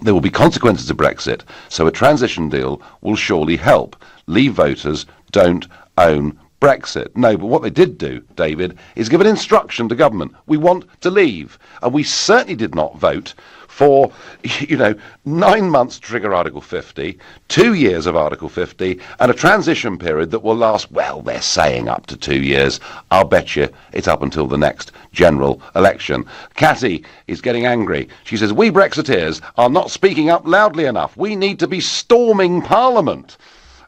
There will be consequences to Brexit, so a transition deal will surely help. Leave voters don't own Brexit. No, but what they did do, David, is give an instruction to government. We want to leave. And we certainly did not vote for, 9 months to trigger Article 50, 2 years of Article 50, and a transition period that will last, well, they're saying up to 2 years. I'll bet you it's up until the next general election. Catty is getting angry. She says, we Brexiteers are not speaking up loudly enough. We need to be storming Parliament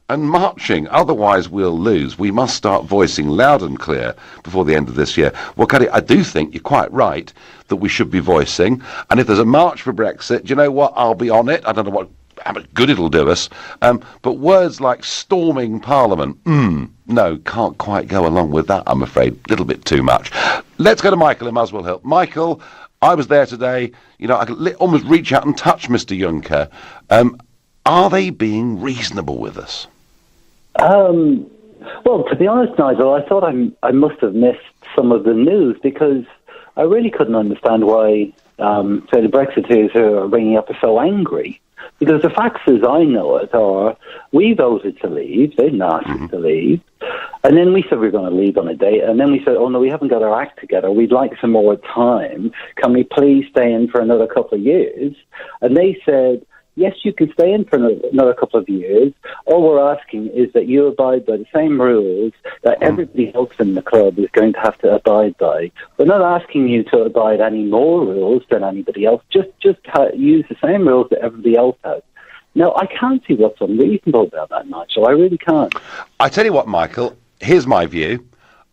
and marching, otherwise we'll lose. We must start voicing loud and clear before the end of this year. Well, Catty, I do think you're quite right that we should be voicing, and if there's a march for Brexit, do you know what? I'll be on it. I don't know how much good it'll do us, but words like storming Parliament, no, can't quite go along with that, I'm afraid. A little bit too much. Let's go to Michael in Muswell Hill. Michael, I was there today. I could almost reach out and touch Mr. Juncker. Are they being reasonable with us? Well, to be honest, Nigel, I thought I must have missed some of the news because I really couldn't understand why, say, the Brexiteers who are ringing up are so angry. Because the facts as I know it are, we voted to leave, they didn't ask us to leave, and then we said we were going to leave on a date, and then we said, oh no, we haven't got our act together, we'd like some more time, can we please stay in for another couple of years? And they said, yes, you can stay in for another couple of years. All we're asking is that you abide by the same rules that everybody else in the club is going to have to abide by. We're not asking you to abide any more rules than anybody else. Just use the same rules that everybody else has. Now, I can't see what's unreasonable about that, Nigel. I really can't. I tell you what, Michael, here's my view.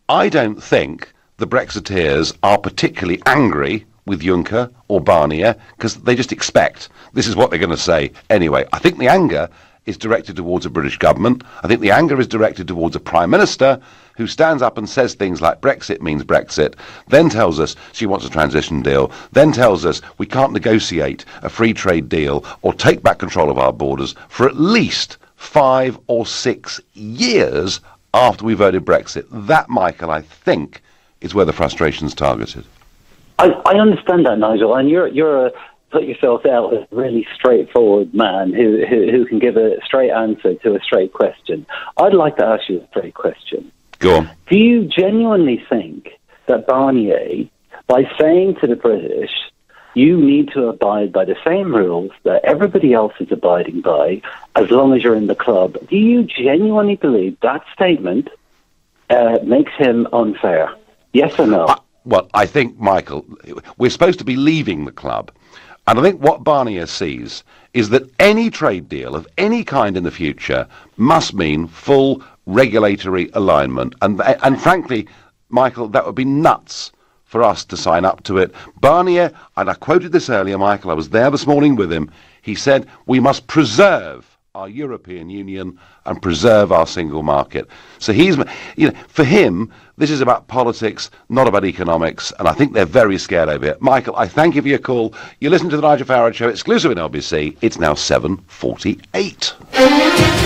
I don't think the Brexiteers are particularly angry with Juncker or Barnier, because they just expect this is what they're going to say anyway. I think the anger is directed towards a British government. I think the anger is directed towards a Prime Minister who stands up and says things like Brexit means Brexit, then tells us she wants a transition deal, then tells us we can't negotiate a free trade deal or take back control of our borders for at least 5 or 6 years after we voted Brexit. That, Michael, I think, is where the frustration's targeted. I understand that, Nigel, and you're a put yourself out as a really straightforward man who can give a straight answer to a straight question. I'd like to ask you a straight question. Go on. Do you genuinely think that Barnier, by saying to the British, you need to abide by the same rules that everybody else is abiding by as long as you're in the club, do you genuinely believe that statement makes him unfair? Yes or no? Well, I think, Michael, we're supposed to be leaving the club. And I think what Barnier sees is that any trade deal of any kind in the future must mean full regulatory alignment. And frankly, Michael, that would be nuts for us to sign up to it. Barnier, and I quoted this earlier, Michael, I was there this morning with him, he said, we must preserve our European Union and preserve our single market. So for him, this is about politics, not about economics, and I think they're very scared over it. Michael, I thank you for your call. You listen to the Nigel Farage Show, exclusive in LBC. It's now 7:48.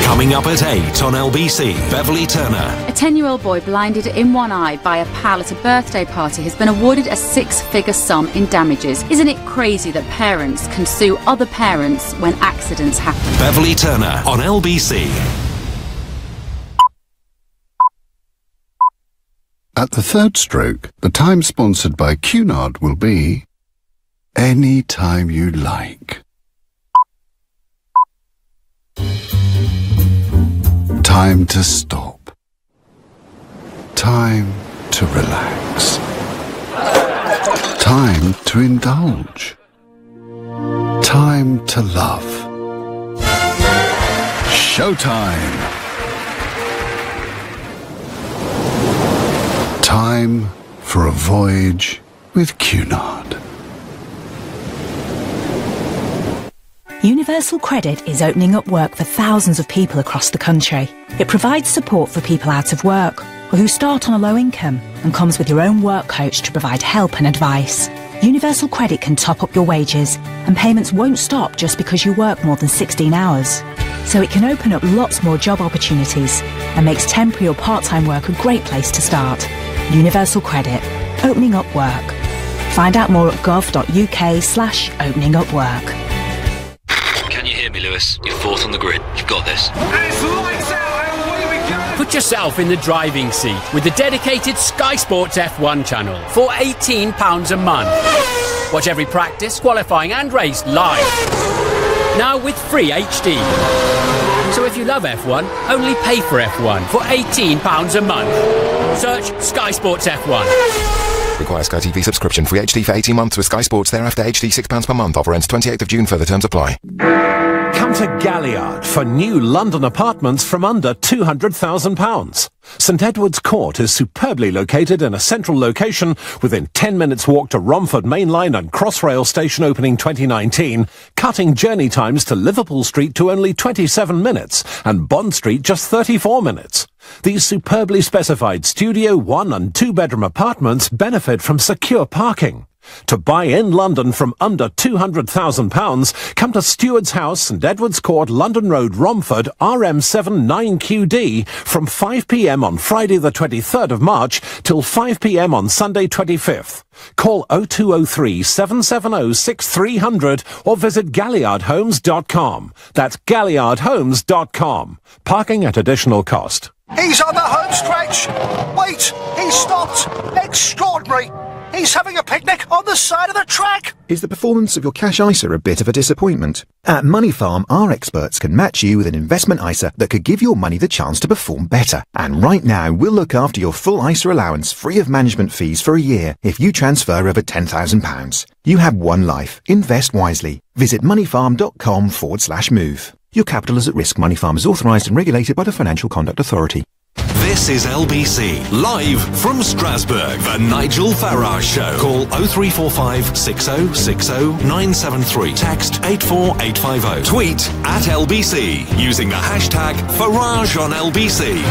Coming up at 8 on LBC, Beverly Turner. A 10-year-old boy blinded in one eye by a pal at a birthday party has been awarded a 6-figure sum in damages. Isn't it crazy that parents can sue other parents when accidents happen? Beverly Turner on LBC. At the third stroke, the time sponsored by Cunard will be any time you like. Time to stop. Time to relax. Time to indulge. Time to love. Showtime. Time for a voyage with Cunard. Universal Credit is opening up work for thousands of people across the country. It provides support for people out of work or who start on a low income and comes with your own work coach to provide help and advice. Universal Credit can top up your wages and payments won't stop just because you work more than 16 hours. So it can open up lots more job opportunities and makes temporary or part-time work a great place to start. Universal Credit. Opening up work. Find out more at gov.uk/openingupwork. Can you hear me, Lewis? You're fourth on the grid. You've got this. It's lights out and away we go! Put yourself in the driving seat with the dedicated Sky Sports F1 channel for £18 a month. Watch every practice, qualifying and race live. Now with free HD. So if you love F1, only pay for F1 for £18 a month. Search Sky Sports F1. Requires Sky TV subscription. Free HD for 18 months with Sky Sports. Thereafter HD £6 per month. Offer ends 28th of June. Further terms apply. Come to Galliard for new London apartments from under £200,000. St Edward's Court is superbly located in a central location within 10 minutes walk to Romford Main Line and Crossrail Station opening 2019, cutting journey times to Liverpool Street to only 27 minutes and Bond Street just 34 minutes. These superbly specified studio 1 and 2 bedroom apartments benefit from secure parking. To buy in London from under £200,000, come to Stewart's House, St Edward's Court, London Road, Romford, RM7 9QD from 5 p.m. on Friday the 23rd of March till 5 p.m. on Sunday 25th. Call 0203 770 6300 or visit galliardhomes.com. That's galliardhomes.com. Parking at additional cost. He's on the home stretch. Wait, he's stopped. Extraordinary. He's having a picnic on the side of the track. Is the performance of your cash ISA a bit of a disappointment? At Money Farm, our experts can match you with an investment ISA that could give your money the chance to perform better. And right now, we'll look after your full ISA allowance free of management fees for a year if you transfer over £10,000. You have one life. Invest wisely. Visit moneyfarm.com/move. Your capital is at risk. Money Farm is authorised and regulated by the Financial Conduct Authority. This is LBC, live from Strasbourg, the Nigel Farage Show. Call 0345 6060 973. Text 84850. Tweet at LBC using the hashtag Farage on LBC.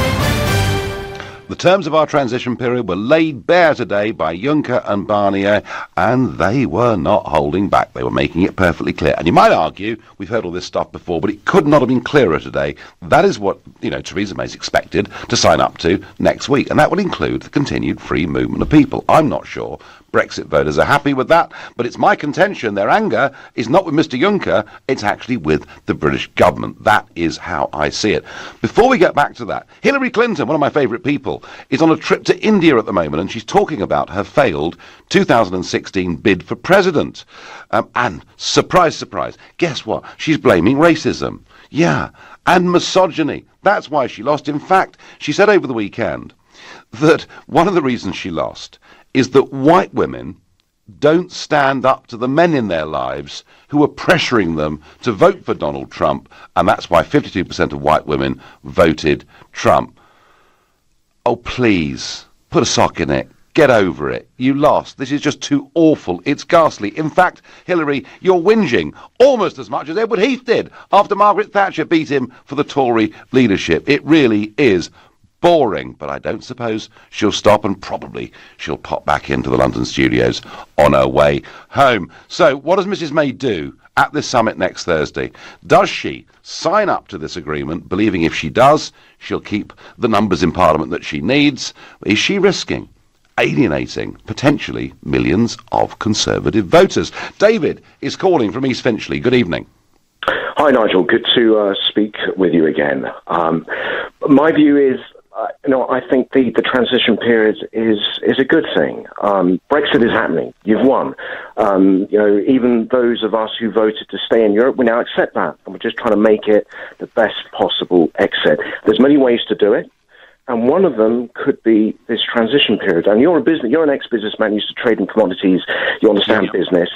The terms of our transition period were laid bare today by Juncker and Barnier, and they were not holding back. They were making it perfectly clear. And you might argue, we've heard all this stuff before, but it could not have been clearer today. That is what, Theresa May's expected to sign up to next week, and that would include the continued free movement of people. I'm not sure Brexit voters are happy with that, but it's my contention their anger is not with Mr Juncker, it's actually with the British government. That is how I see it. Before we get back to that, Hillary Clinton, one of my favourite people, is on a trip to India at the moment, and she's talking about her failed 2016 bid for president. And surprise, surprise, guess what? She's blaming racism. Yeah, and misogyny. That's why she lost. In fact, she said over the weekend that one of the reasons she lost is that white women don't stand up to the men in their lives who are pressuring them to vote for Donald Trump, and that's why 52% of white women voted Trump. Oh, please, put a sock in it. Get over it. You lost. This is just too awful. It's ghastly. In fact, Hillary, you're whinging almost as much as Edward Heath did after Margaret Thatcher beat him for the Tory leadership. It really is boring, but I don't suppose she'll stop, and probably she'll pop back into the London studios on her way home. So what does Mrs May do at this summit next Thursday? Does she sign up to this agreement, believing if she does, she'll keep the numbers in Parliament that she needs? Is she risking alienating potentially millions of Conservative voters? David is calling from East Finchley. Good evening. Hi, Nigel. Good to speak with you again. My view is, I think the transition period is a good thing. Brexit is happening. You've won. Even those of us who voted to stay in Europe, we now accept that, and we're just trying to make it the best possible exit. There's many ways to do it. And one of them could be this transition period. And you're an ex-businessman, used to trade in commodities, you understand business,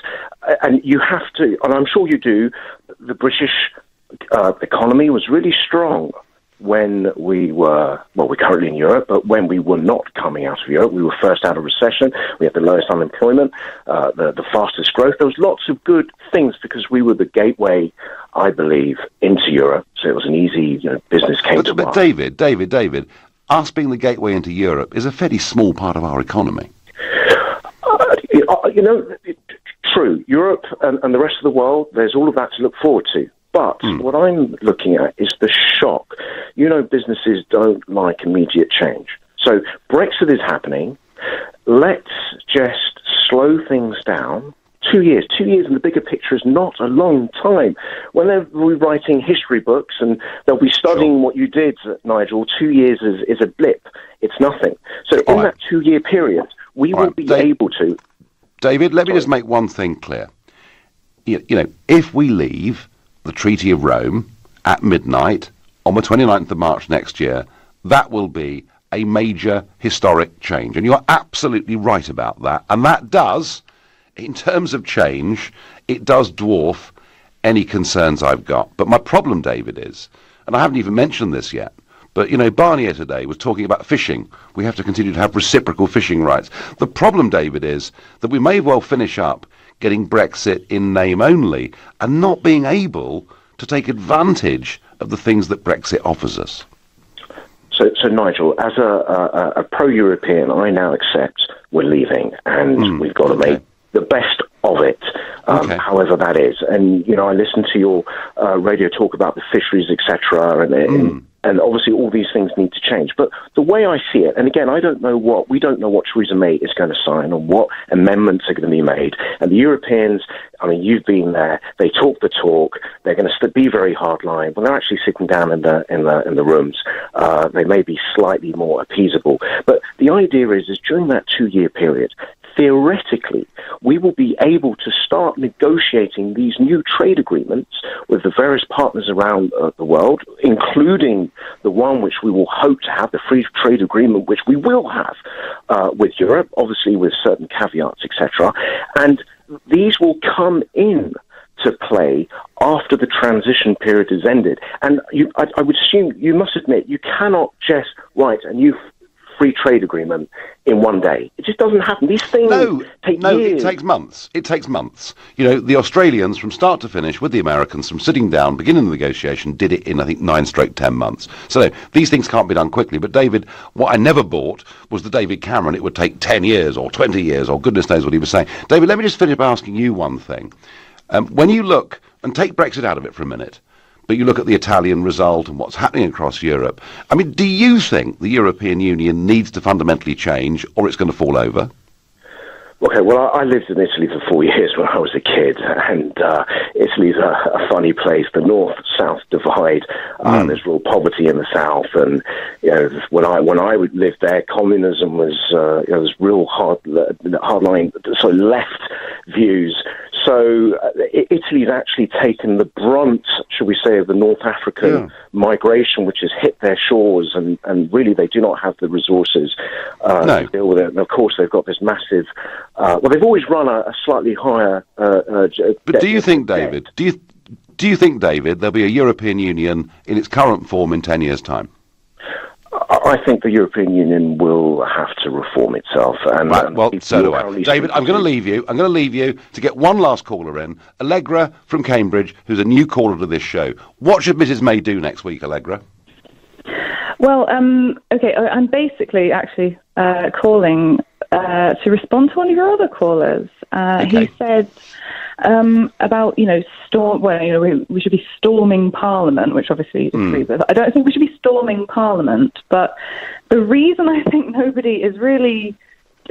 and you have to, and I'm sure you do, the British economy was really strong when we're currently in Europe, but when we were not coming out of Europe, we were first out of recession, we had the lowest unemployment, the fastest growth. There was lots of good things because we were the gateway, I believe, into Europe. So it was an easy, business came to us. But David, us being the gateway into Europe is a fairly small part of our economy. True. Europe and the rest of the world, there's all of that to look forward to. But what I'm looking at is the shock. Businesses don't like immediate change. So Brexit is happening. Let's just slow things down. 2 years. 2 years in the bigger picture is not a long time. When they're rewriting history books and they'll be studying what you did, Nigel, 2 years is a blip. It's nothing. So in that 2 year period, we will be able to... David, let me just make one thing clear. If we leave the Treaty of Rome at midnight on the 29th of March next year, that will be a major historic change. And you're absolutely right about that. And that does... in terms of change, it does dwarf any concerns I've got. But my problem, David, is, and I haven't even mentioned this yet, but, Barnier today was talking about fishing. We have to continue to have reciprocal fishing rights. The problem, David, is that we may well finish up getting Brexit in name only and not being able to take advantage of the things that Brexit offers us. So Nigel, as a pro-European, I now accept we're leaving and we've got to make the best of it, however that is. And, I listen to your radio talk about the fisheries, etc., and obviously all these things need to change. But the way I see it, and again, we don't know what Theresa May is going to sign and what amendments are going to be made. And the Europeans, you've been there, they talk the talk, they're going to be very hardline. When they're actually sitting down in the rooms, they may be slightly more appeasable. But the idea is during that 2 year period, theoretically, we will be able to start negotiating these new trade agreements with the various partners around the world, including the one which we will hope to have, the free trade agreement, which we will have with Europe, obviously with certain caveats, etc. And these will come in to play after the transition period is ended. And I would assume, you must admit, you cannot just write a new free trade agreement in one day. It just doesn't happen. These things take years. It takes months. It takes months. The Australians, from start to finish, with the Americans, from sitting down, beginning the negotiation, did it in, I think, 9-10 months. So these things can't be done quickly. But, David, what I never bought was the David Cameron. It would take 10 years or 20 years or goodness knows what he was saying. David, let me just finish by asking you one thing. When you look, and take Brexit out of it for a minute, but you look at the Italian result and what's happening across Europe. Do you think the European Union needs to fundamentally change, or it's going to fall over? Okay, well, I lived in Italy for 4 years when I was a kid, and Italy's a funny place. The north-south divide. There's real poverty in the south, and when I lived there, communism was real hardline, sort of left views. So Italy's actually taken the brunt, should we say, of the North African migration, which has hit their shores, and really they do not have the resources to deal with it. And of course, they've got this massive. They've always run a slightly higher. But do you think, David? Do you think, David, there'll be a European Union in its current form in 10 years' time? I think the European Union will have to reform itself. And, right, well, so do I. David, I'm going to leave you. I'm going to leave you to get one last caller in. Allegra from Cambridge, who's a new caller to this show. What should Mrs May do next week, Allegra? Well, okay, I'm basically actually calling to respond to one of your other callers. He said about, we should be storming Parliament, which obviously you disagree with. I don't think we should be storming Parliament, but the reason I think nobody is really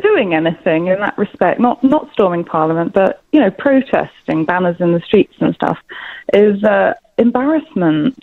doing anything in that respect, not storming Parliament, but, protesting, banners in the streets and stuff, is embarrassment.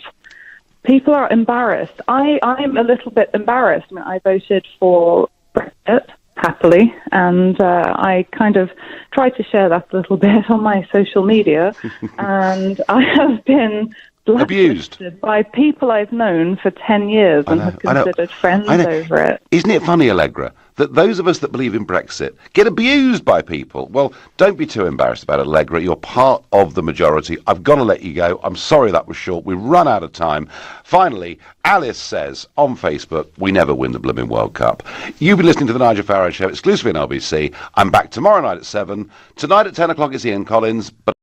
People are embarrassed. I'm a little bit embarrassed. I mean, I voted for Brexit, happily, and I kind of tried to share that a little bit on my social media, and I have been abused by people I've known for 10 years and have considered friends over it. Isn't it funny, Allegra, that those of us that believe in Brexit get abused by people? Well, don't be too embarrassed about it, Allegra. You're part of the majority. I've got to let you go. I'm sorry that was short. We've run out of time. Finally, Alice says on Facebook, we never win the blooming World Cup. You've been listening to the Nigel Farage Show exclusively on LBC. I'm back tomorrow night at 7. Tonight at 10 o'clock is Ian Collins. But